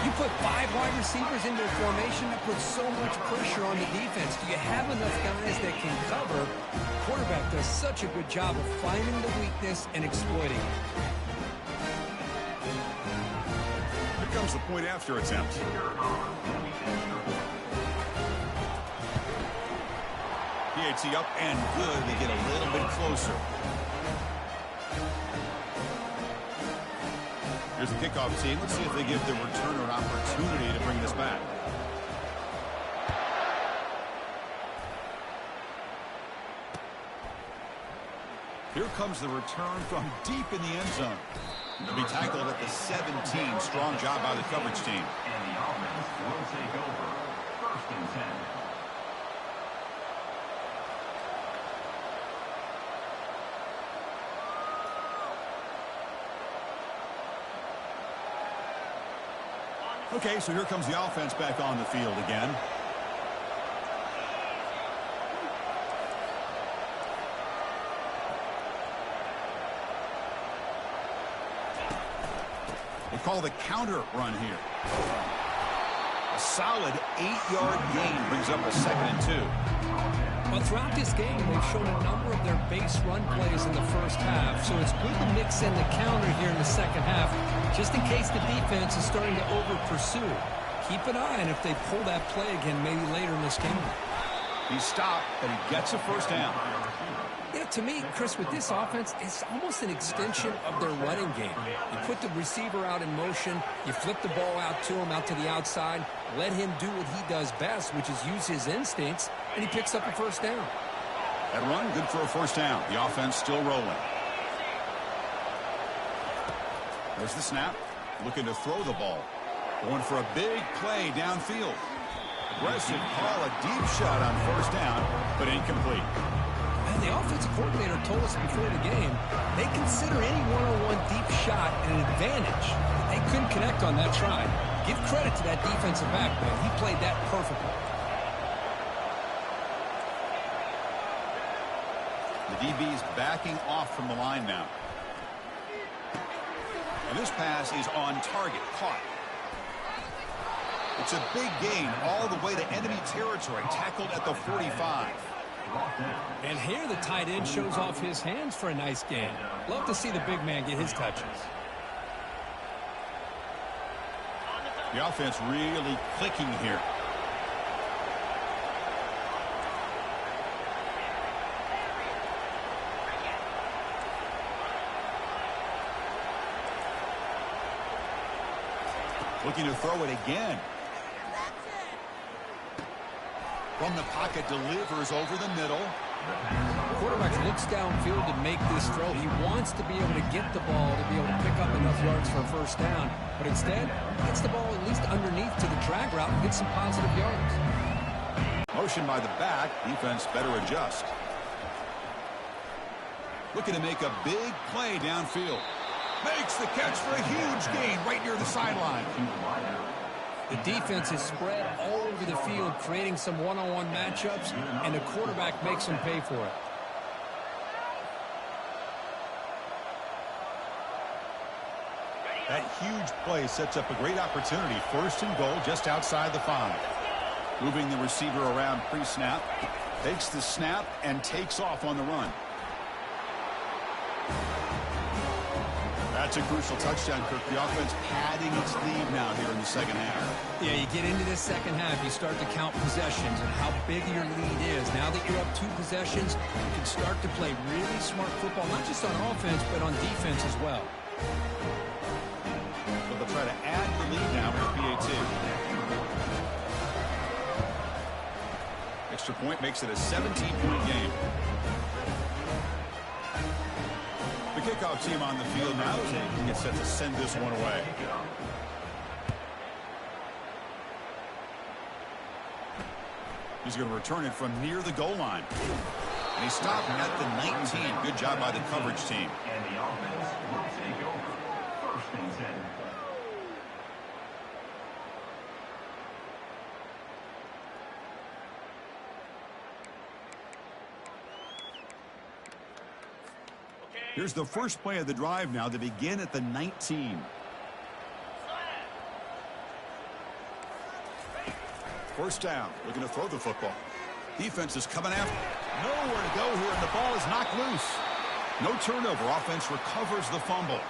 You put 5 wide receivers into a formation that puts so much pressure on the defense. Do you have enough guys that can cover? The quarterback does such a good job of finding the weakness and exploiting it. Here comes the point after attempt. PAT up and good. They get a little bit closer. Here's the kickoff team. Let's see if they give the returner an opportunity to bring this back. Here comes the return from deep in the end zone. He'll be tackled at the 17. Strong job by the coverage team. And the offense will take over. First and 10. Okay, so here comes the offense back on the field again. They call the counter run here. A solid 8-yard gain brings up a 2nd and 2. Well, throughout this game, they've shown a number of their base run plays in the first half, so it's good to mix in the counter here in the second half, just in case the defense is starting to over-pursue. Keep an eye on if they pull that play again maybe later in this game. He stopped, but he gets a first down. Yeah, to me, Chris, with this offense, it's almost an extension of their running game. You put the receiver out in motion, you flip the ball out to him, out to the outside, let him do what he does best, which is use his instincts, and he picks up a first down. That run, good for a first down. The offense still rolling. There's the snap. Looking to throw the ball. Going for a big play downfield. Aggressive call, a deep shot on first down, but incomplete. And the offensive coordinator told us before the game, they consider any one-on-one deep shot an advantage. They couldn't connect on that try. Give credit to that defensive back, man. He played that perfectly. The DB's backing off from the line now. And this pass is on target, caught. It's a big gain all the way to enemy territory, tackled at the 45. And here the tight end shows off his hands for a nice gain. Love to see the big man get his touches. The offense really clicking here. Looking to throw it again. From the pocket, delivers over the middle. The quarterback looks downfield to make this throw. He wants to be able to get the ball to be able to pick up enough yards for a first down, but instead, gets the ball at least underneath to the drag route and gets some positive yards. Motion by the back. Defense better adjust. Looking to make a big play downfield. Makes the catch for a huge gain right near the sideline. The defense is spread all over the field, creating some one-on-one matchups, and the quarterback makes them pay for it. That huge play sets up a great opportunity. 1st and goal just outside the 5. Moving the receiver around pre-snap. Takes the snap and takes off on the run. That's a crucial touchdown, Kirk. The offense padding its lead now here in the second half. Yeah, you get into this second half, you start to count possessions and how big your lead is. Now that you're up 2 possessions, you can start to play really smart football, not just on offense, but on defense as well. So they'll try to add the lead now with PAT. Extra point makes it a 17-point game. The kickoff team on the field now as they get set to send this one away. He's going to return it from near the goal line. And he stopped at the 19. Good job by the coverage team. And the offense will take over. 1st and 10. Here's the first play of the drive now to begin at the 19. First down, looking to throw the football. Defense is coming after. Nowhere to go here, and the ball is knocked loose. No turnover. Offense recovers the fumble.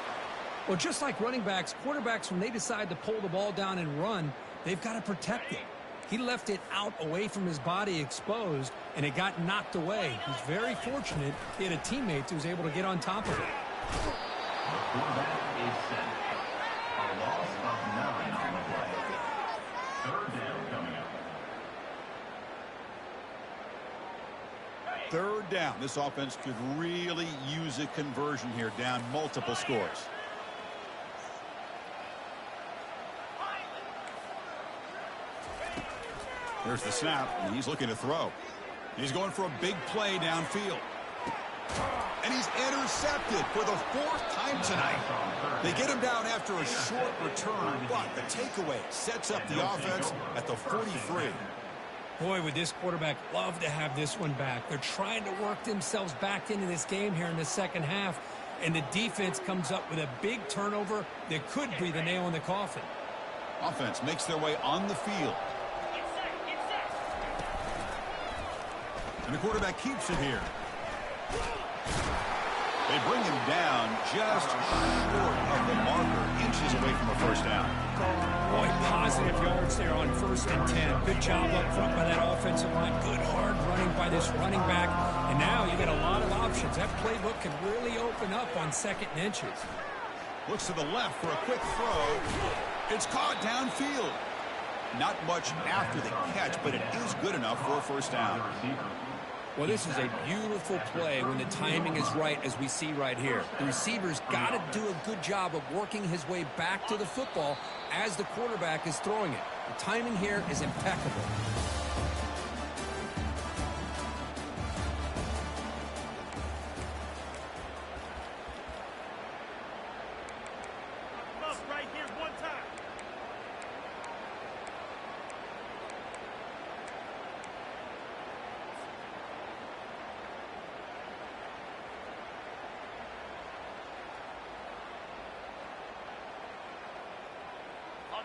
Well, just like running backs, quarterbacks, when they decide to pull the ball down and run, they've got to protect it. He left it out away from his body exposed, and it got knocked away. He's very fortunate he had a teammate who was able to get on top of it. The quarterback is set. A loss of 9 on the play. 3rd down coming up. 3rd down. This offense could really use a conversion here, down multiple scores. Here's the snap, and he's looking to throw. He's going for a big play downfield. And he's intercepted for the 4th time tonight. They get him down after a short return, but the takeaway sets up the offense at the 43. Boy, would this quarterback love to have this one back. They're trying to work themselves back into this game here in the second half, and the defense comes up with a big turnover that could be the nail in the coffin. Offense makes their way on the field. And the quarterback keeps it here. They bring him down just short of the marker, inches away from a first down. Boy, positive yards there on 1st and 10. Good job up front by that offensive line. Good hard running by this running back. And now you got a lot of options. That playbook can really open up on 2nd and inches. Looks to the left for a quick throw. It's caught downfield. Not much after the catch, but it is good enough for a first down. Well, this is a beautiful play when the timing is right, as we see right here. The receiver's got to do a good job of working his way back to the football as the quarterback is throwing it. The timing here is impeccable.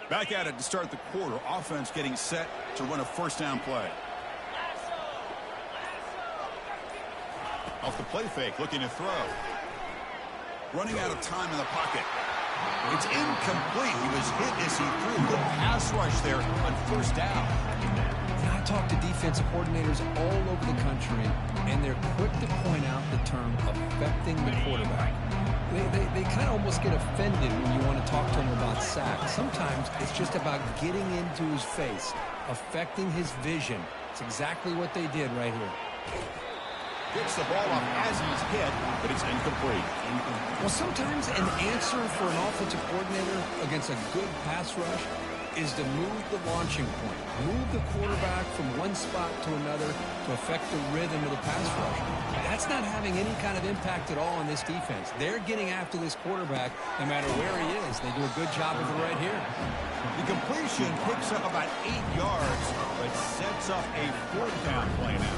Back at it to start the quarter. Offense getting set to run a first down play. Off the play fake, looking to throw. Running out of time in the pocket. It's incomplete. He was hit as he threw. Good pass rush there on first down. I talk to defensive coordinators all over the country, and they're quick to point out the term affecting the quarterback. They kind of almost get offended when you want to talk to them about sacks. Sometimes it's just about getting into his face, affecting his vision, It's exactly what they did right here. Gets the ball off as he's hit, but it's incomplete. Well, sometimes an answer for an offensive coordinator against a good pass rush is to move the launching point. Move the quarterback from one spot to another to affect the rhythm of the pass rush. That's not having any kind of impact at all on this defense. They're getting after this quarterback no matter where he is. They do a good job of it right here. The completion picks up about 8 yards, but sets up a 4th down play now.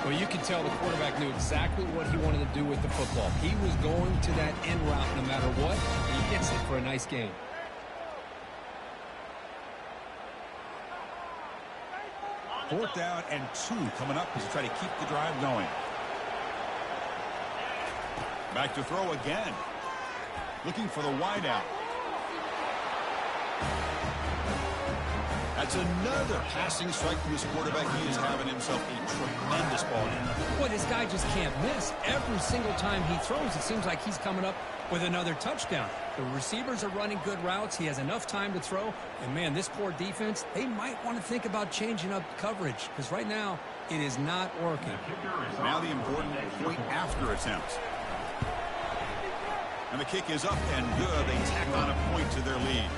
Well, you can tell the quarterback knew exactly what he wanted to do with the football. He was going to that end route no matter what. He hits it for a nice gain. Fourth down and 2 coming up as you try to keep the drive going. Back to throw again. Looking for the wideout. That's another passing strike from his quarterback. He is having himself a tremendous ball game. Boy, this guy just can't miss. Every single time he throws, it seems like he's coming up with another touchdown. The receivers are running good routes. He has enough time to throw. And, man, this poor defense, they might want to think about changing up coverage because right now it is not working. Now the important point after attempt. And the kick is up and good. They tack on a point to their lead.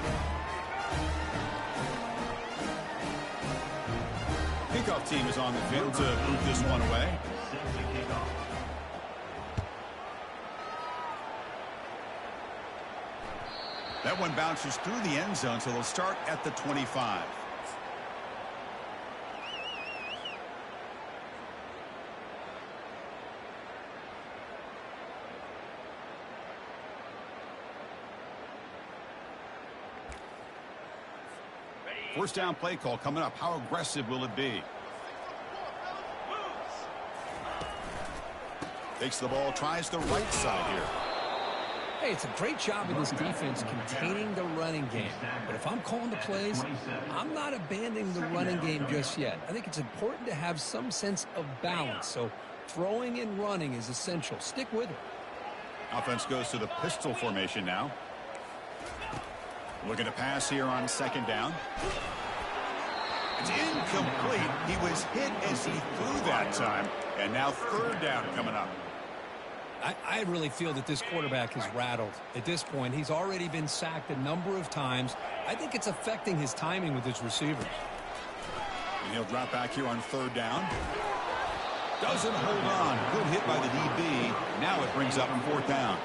Kickoff team is on the field to move this one away. That one bounces through the end zone, so they'll start at the 25. First down play call coming up. How aggressive will it be? Takes the ball, tries the right side here. Hey, it's a great job of this defense containing the running game. But if I'm calling the plays, I'm not abandoning the running game just yet. I think it's important to have some sense of balance. So throwing and running is essential. Stick with it. Offense goes to the pistol formation now. Looking to pass here on 2nd down. It's incomplete. He was hit as he threw that time. And now 3rd down coming up. I really feel that this quarterback is rattled. At this point, he's already been sacked a number of times. I think it's affecting his timing with his receivers. And he'll drop back here on 3rd down. Doesn't hold on. Good hit by the DB. Now it brings up 4th down.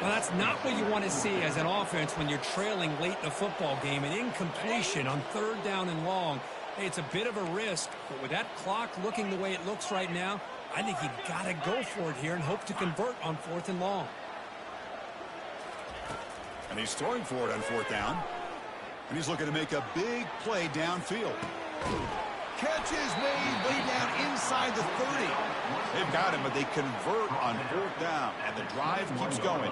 Well, that's not what you want to see as an offense when you're trailing late in a football game. An incompletion on 3rd down and long. Hey, it's a bit of a risk, but with that clock looking the way it looks right now, I think you've got to go for it here and hope to convert on 4th and long. And he's throwing for it on 4th down. And he's looking to make a big play downfield. Catch is made way down inside the 30. They've got him, but they convert on 4th down, and the drive keeps going.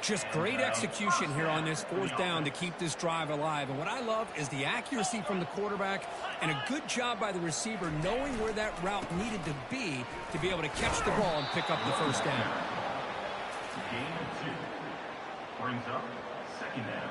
Just great execution here on this 4th down to keep this drive alive. And what I love is the accuracy from the quarterback and a good job by the receiver knowing where that route needed to be able to catch the ball and pick up the 1st down. Gain of 2. Brings up 2nd down.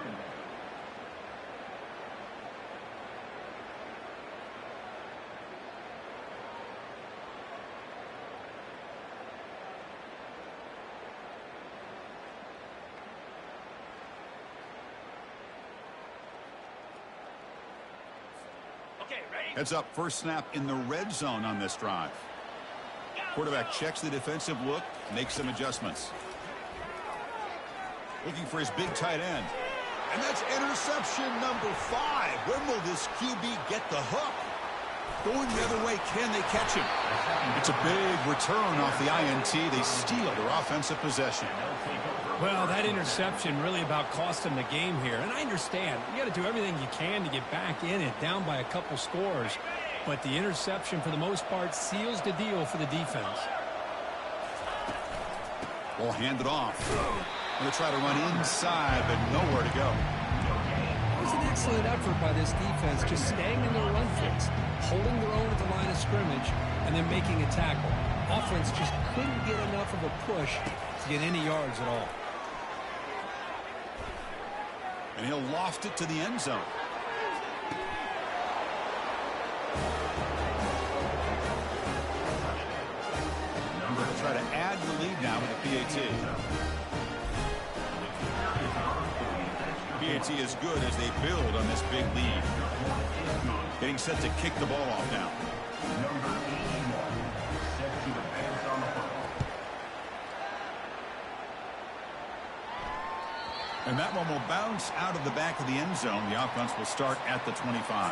Heads up, first snap in the red zone on this drive. Quarterback checks the defensive look, makes some adjustments. Looking for his big tight end. And that's interception number 5. When will this QB get the hook? Going the other way, can they catch him? It's a big return off the INT. They steal their offensive possession. Well, that interception really about cost them the game here. And I understand. You got to do everything you can to get back in it, down by a couple scores. But the interception, for the most part, seals the deal for the defense. Ball handed off. Going to try to run inside, but nowhere to go. It was an excellent effort by this defense, just staying in their run fix, holding their own at the line of scrimmage, and then making a tackle. Offense just couldn't get enough of a push to get any yards at all. And he'll loft it to the end zone. try to add to the lead now with the PAT. PAT is good as they build on this big lead. Getting set to kick the ball off now. Number 81, set to advance on the football. And that one will bounce out of the back of the end zone. The offense will start at the 25.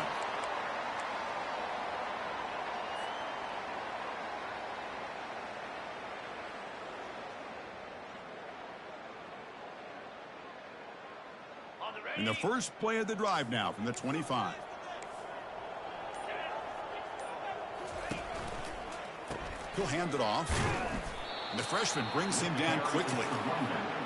And the first play of the drive now from the 25. He'll hand it off. And the freshman brings him down quickly.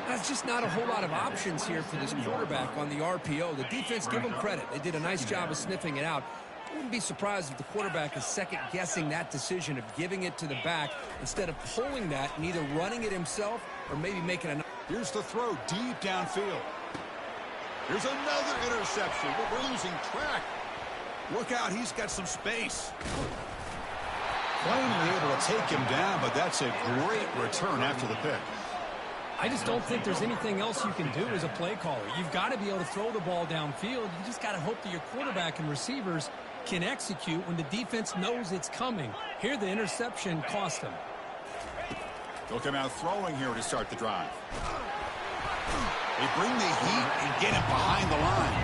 That's just not a whole lot of options here for this quarterback on the RPO. The defense, give them credit. They did a nice job of sniffing it out. I wouldn't be surprised if the quarterback is second-guessing that decision of giving it to the back instead of pulling that and either running it himself or maybe making a... Here's the throw deep downfield. Here's another interception, but we're losing track. Look out, he's got some space. Plainly able to take him down, but that's a great return after the pick. I just don't think there's anything else you can do as a play caller. You've got to be able to throw the ball downfield. You just got to hope that your quarterback and receivers can execute when the defense knows it's coming. Here, the interception cost him. They'll come out throwing here to start the drive. They bring the heat and get him behind the line.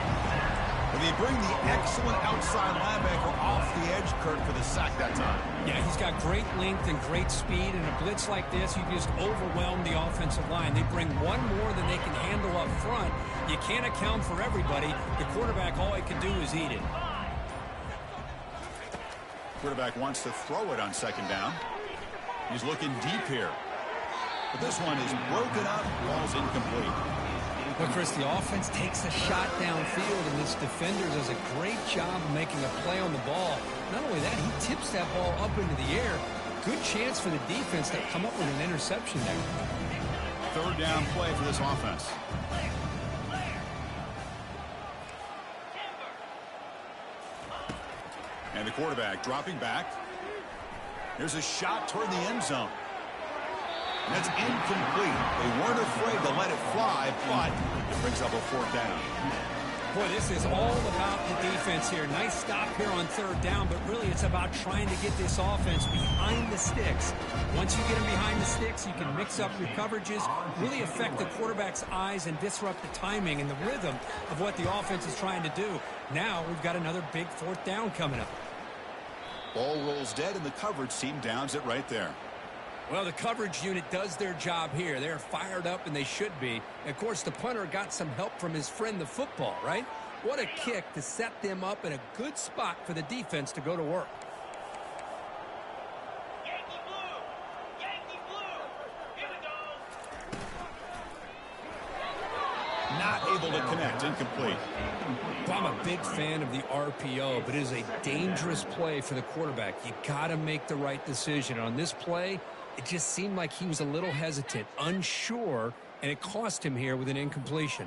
And they bring the excellent outside linebacker off the edge, Kurt, for the sack that time. Yeah, he's got great length and great speed. In a blitz like this, you just overwhelm the offensive line. They bring one more than they can handle up front. You can't account for everybody. The quarterback, all he can do is eat it. Quarterback wants to throw it on second down. He's looking deep here. But this one is broken up, ball's incomplete. Well, Chris, the offense takes a shot downfield, and this defender does a great job of making a play on the ball. Not only that, he tips that ball up into the air. Good chance for the defense to come up with an interception there. Third down play for this offense. And the quarterback dropping back. Here's a shot toward the end zone. That's incomplete. They weren't afraid to let it fly, but it brings up a fourth down. Boy, this is all about the defense here. Nice stop here on third down, but really it's about trying to get this offense behind the sticks. Once you get them behind the sticks, you can mix up your coverages, really affect the quarterback's eyes and disrupt the timing and the rhythm of what the offense is trying to do. Now we've got another big fourth down coming up. Ball rolls dead, and the coverage team downs it right there. Well, the coverage unit does their job here. They're fired up, and they should be. Of course, the punter got some help from his friend, the football, right? What a kick to set them up in a good spot for the defense to go to work. Yankee blue! Yankee blue! Here we go! Not able to connect, incomplete. Well, I'm a big fan of the RPO, but it is a dangerous play for the quarterback. You got to make the right decision. On this play, it just seemed like he was a little hesitant, unsure, and it cost him here with an incompletion.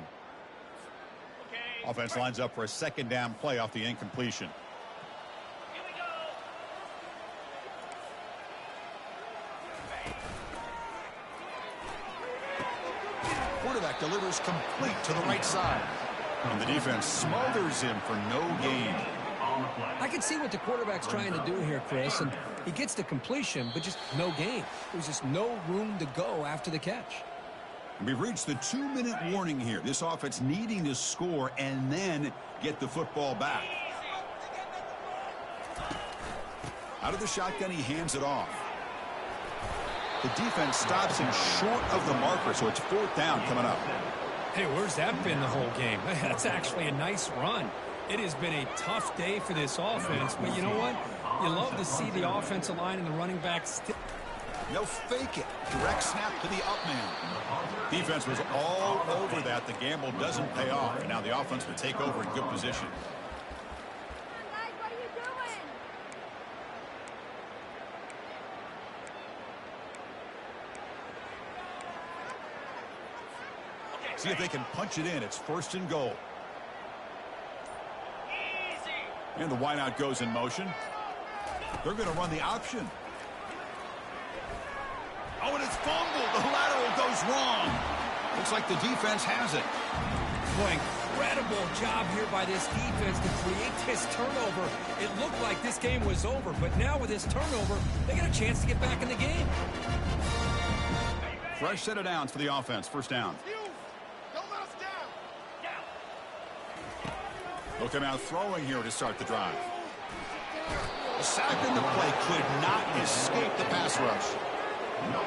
Offense lines up for a second down play off the incompletion. Here we go! Quarterback delivers complete to the right side. And the defense smothers him for no gain. I can see what the quarterback's trying to do here, Chris, and he gets the completion, but just no gain. There's just no room to go after the catch. We've reached the 2-minute warning here. This offense needing to score and then get the football back. Out of the shotgun, he hands it off. The defense stops him short of the marker, so it's fourth down coming up. Hey, where's that been the whole game? That's actually a nice run. It has been a tough day for this offense, but you know what? You love to see the offensive line and the running backs. They'll fake it. Direct snap to the up man. Defense was all over that. The gamble doesn't pay off, and now the offense will take over in good position. Guys, what are you doing? See if they can punch it in. It's first and goal. And the wideout goes in motion. They're going to run the option. Oh, goes wrong. Looks like the defense has it. Boy, incredible job here by this defense to create this turnover. It looked like this game was over, but now with this turnover, they get a chance to get back in the game. Fresh set of downs for the offense. First down. Don't let us down. Look at him out throwing here to start the drive. The sack in the play could not escape the pass rush.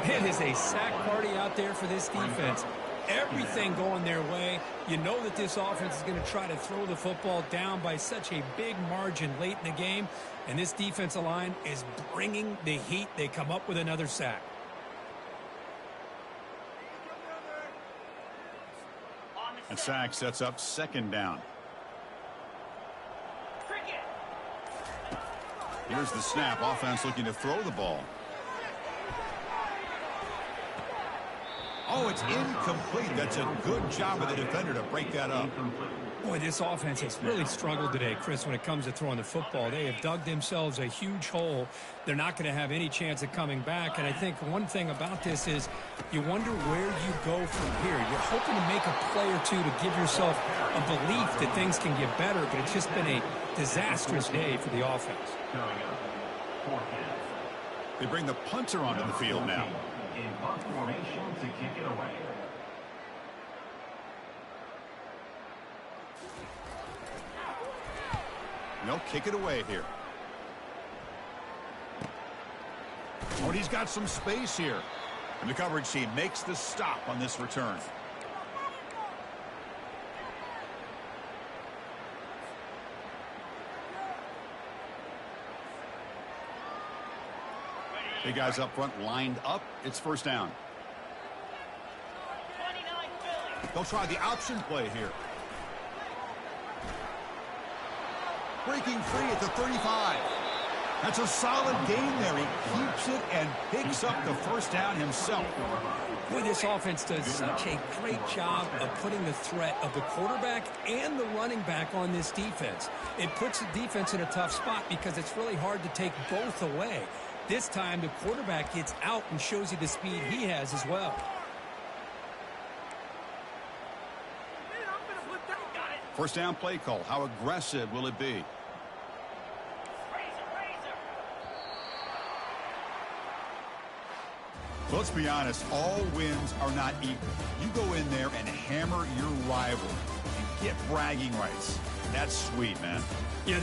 It is a sack party out there for this defense. Everything going their way. You know that this offense is going to try to throw the football down by such a big margin late in the game, and this defensive line is bringing the heat. They come up with another sack. And sack sets up second down. Here's the snap. Offense looking to throw the ball. Oh, it's incomplete. That's a good job of the defender to break that up. Boy, this offense has really struggled today, Chris, when it comes to throwing the football. They have dug themselves a huge hole. They're not going to have any chance of coming back. And I think one thing about this is you wonder where you go from here. You're hoping to make a play or two to give yourself a belief that things can get better, but it's just been a disastrous day for the offense. They bring the punter onto the field now. In punt formation to kick it away. They'll kick it away here. Oh, and he's got some space here. And the coverage team makes the stop on this return. Big guys up front lined up. It's first down. 29 Philly. They'll try the option play here. Breaking free at the 35. That's a solid gain there. He keeps it and picks up the first down himself. Boy, this offense does such a great job of putting the threat of the quarterback and the running back on this defense. It puts the defense in a tough spot because it's really hard to take both away. This time, the quarterback gets out and shows you the speed he has as well. First down play call. How aggressive will it be? Let's be honest, all wins are not equal. You go in there and hammer your rival and get bragging rights. That's sweet, man. Yeah,